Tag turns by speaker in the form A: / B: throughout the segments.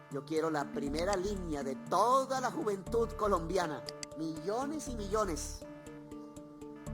A: Yo quiero la primera línea de toda la juventud colombiana, millones y millones.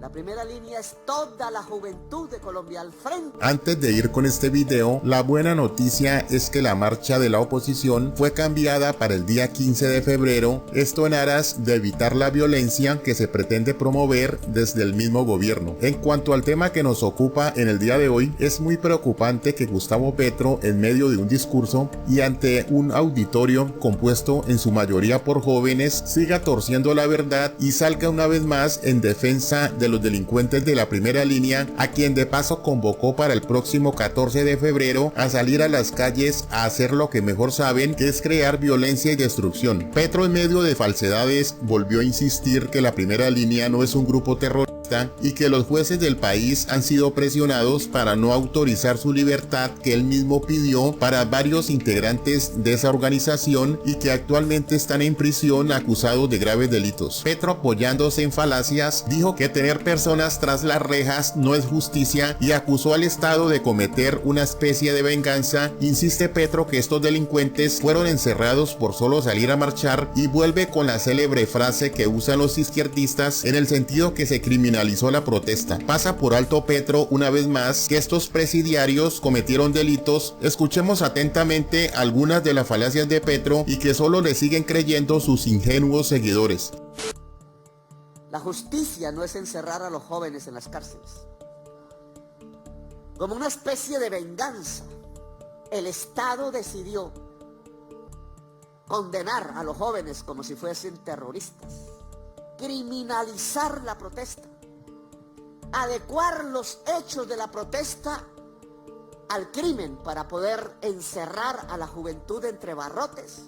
A: La primera línea es toda la juventud de Colombia al frente.
B: Antes de ir con este video, la buena noticia es que la marcha de la oposición fue cambiada para el día 15 de febrero, esto en aras de evitar la violencia que se pretende promover desde el mismo gobierno. En cuanto al tema que nos ocupa en el día de hoy, es muy preocupante que Gustavo Petro, en medio de un discurso y ante un auditorio compuesto en su mayoría por jóvenes, siga torciendo la verdad y salga una vez más en defensa de los delincuentes de la primera línea, a quien de paso convocó para el próximo 14 de febrero a salir a las calles a hacer lo que mejor saben, que es crear violencia y destrucción. Petro, en medio de falsedades, volvió a insistir que la primera línea no es un grupo terrorista y que los jueces del país han sido presionados para no autorizar su libertad que él mismo pidió para varios integrantes de esa organización y que actualmente están en prisión acusados de graves delitos. Petro, apoyándose en falacias, dijo que tener personas tras las rejas no es justicia y acusó al Estado de cometer una especie de venganza. Insiste Petro que estos delincuentes fueron encerrados por solo salir a marchar y vuelve con la célebre frase que usan los izquierdistas en el sentido que se criminalizó la protesta. Pasa por alto Petro una vez más que estos presidiarios cometieron delitos. Escuchemos atentamente algunas de las falacias de Petro y que solo le siguen creyendo sus ingenuos seguidores.
A: La justicia no es encerrar a los jóvenes en las cárceles. Como una especie de venganza, el Estado decidió condenar a los jóvenes como si fuesen terroristas, criminalizar la protesta, adecuar los hechos de la protesta al crimen para poder encerrar a la juventud entre barrotes.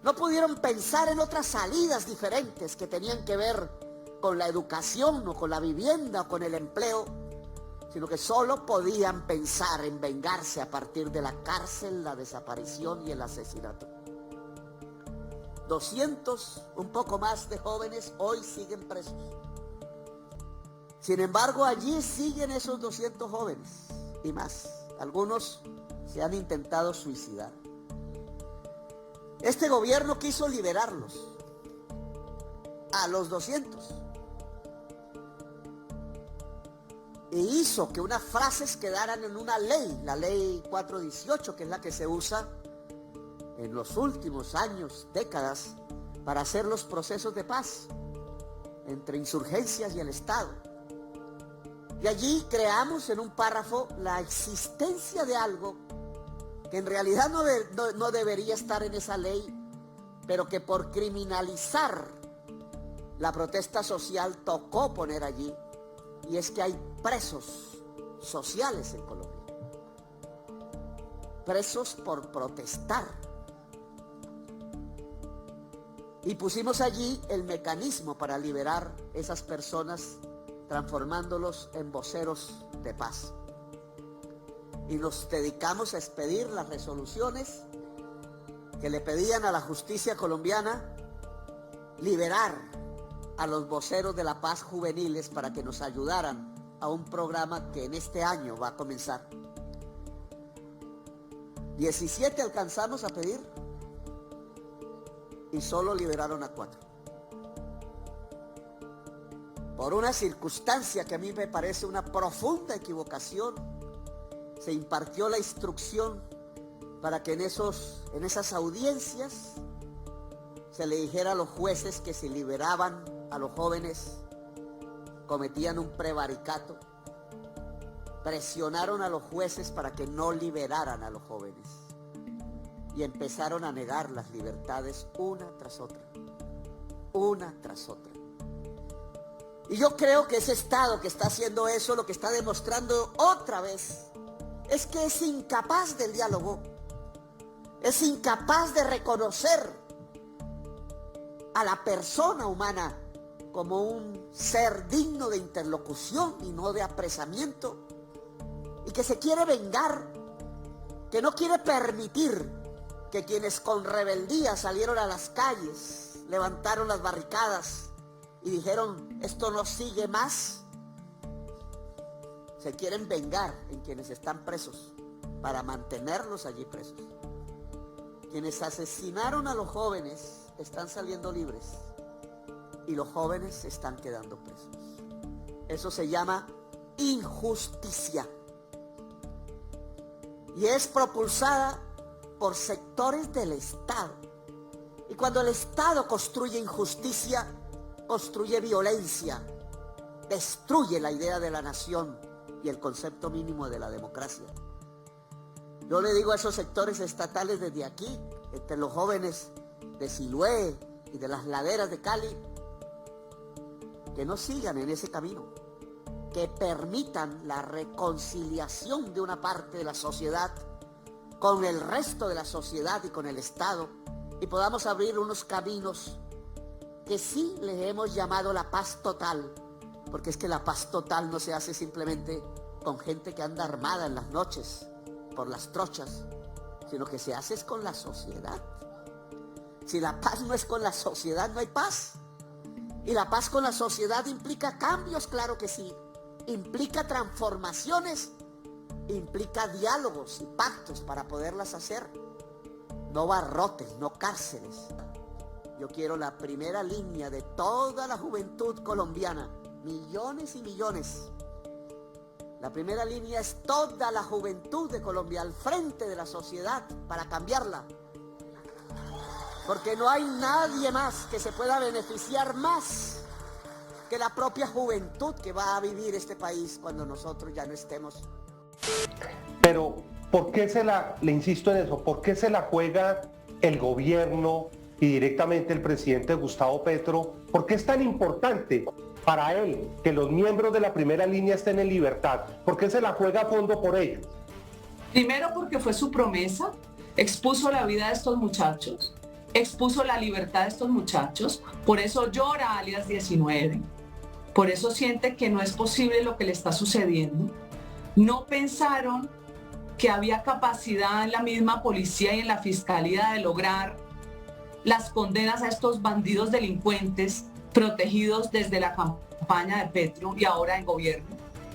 A: No pudieron pensar en otras salidas diferentes que tenían que ver con la educación o con la vivienda o con el empleo, sino que solo podían pensar en vengarse a partir de la cárcel, la desaparición y el asesinato. 200, un poco más de jóvenes hoy siguen presos. Sin embargo, allí siguen esos 200 jóvenes y más. Algunos se han intentado suicidar. Este gobierno quiso liberarlos, a los 200, e hizo que unas frases quedaran en una ley, la ley 418, que es la que se usa en los últimos años, décadas, para hacer los procesos de paz entre insurgencias y el Estado. Y allí creamos en un párrafo la existencia de algo que en realidad no debería estar en esa ley, pero que por criminalizar la protesta social tocó poner allí, y es que hay presos sociales en Colombia, presos por protestar. Y pusimos allí el mecanismo para liberar esas personas, transformándolos en voceros de paz. Y nos dedicamos a expedir las resoluciones que le pedían a la justicia colombiana liberar a los voceros de la paz juveniles para que nos ayudaran a un programa que en este año va a comenzar. 17 alcanzamos a pedir y solo liberaron a 4. Por una circunstancia que a mí me parece una profunda equivocación, se impartió la instrucción para que en esas audiencias se le dijera a los jueces que si liberaban a los jóvenes cometían un prevaricato. Presionaron a los jueces para que no liberaran a los jóvenes y empezaron a negar las libertades una tras otra, una tras otra. Y yo creo que ese Estado que está haciendo eso, lo que está demostrando otra vez, es que es incapaz del diálogo, es incapaz de reconocer a la persona humana como un ser digno de interlocución y no de apresamiento, y que se quiere vengar, que no quiere permitir que quienes con rebeldía salieron a las calles, levantaron las barricadas y dijeron esto no sigue más, se quieren vengar en quienes están presos para mantenerlos allí presos. quienes asesinaron a los jóvenes están saliendo libres y los jóvenes se están quedando presos. Eso se llama injusticia y es propulsada por sectores del Estado. Y cuando el Estado construye injusticia, construye violencia, destruye la idea de la nación y el concepto mínimo de la democracia. Yo le digo a esos sectores estatales desde aquí, entre los jóvenes de Siloé y de las laderas de Cali, que no sigan en ese camino, que permitan la reconciliación de una parte de la sociedad con el resto de la sociedad y con el Estado, y podamos abrir unos caminos que sí les hemos llamado la paz total, porque es que la paz total no se hace simplemente con gente que anda armada en las noches por las trochas, sino que se hace es con la sociedad. Si la paz no es con la sociedad, no hay paz. Y la paz con la sociedad implica cambios, claro que sí. Implica transformaciones, implica diálogos y pactos para poderlas hacer. No barrotes, no cárceles. Yo quiero la primera línea de toda la juventud colombiana, millones y millones. La primera línea es toda la juventud de Colombia al frente de la sociedad para cambiarla. Porque no hay nadie más que se pueda beneficiar más que la propia juventud que va a vivir este país cuando nosotros ya no estemos.
C: Pero, ¿por qué le insisto en eso, por qué se la juega el gobierno y directamente el presidente Gustavo Petro? ¿Por qué es tan importante para él que los miembros de la primera línea estén en libertad? ¿Por qué se la juega a fondo por ellos?
D: Primero porque fue su promesa, expuso la vida de estos muchachos, expuso la libertad de estos muchachos, por eso llora alias 19, por eso siente que no es posible lo que le está sucediendo. No pensaron que había capacidad en la misma policía y en la fiscalía de lograr las condenas a estos bandidos delincuentes protegidos desde la campaña de Petro y ahora en gobierno.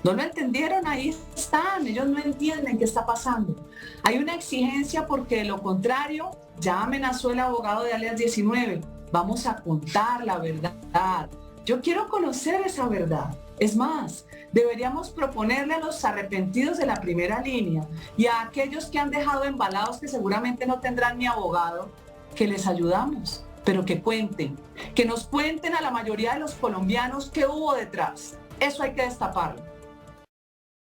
D: No lo entendieron, ahí están, ellos no entienden qué está pasando. Hay una exigencia porque de lo contrario, ya amenazó el abogado de alias 19, vamos a contar la verdad. Yo quiero conocer esa verdad. Es más, deberíamos proponerle a los arrepentidos de la primera línea y a aquellos que han dejado embalados que seguramente no tendrán ni abogado, que les ayudamos, pero que cuenten, que nos cuenten a la mayoría de los colombianos qué hubo detrás. Eso hay que destaparlo.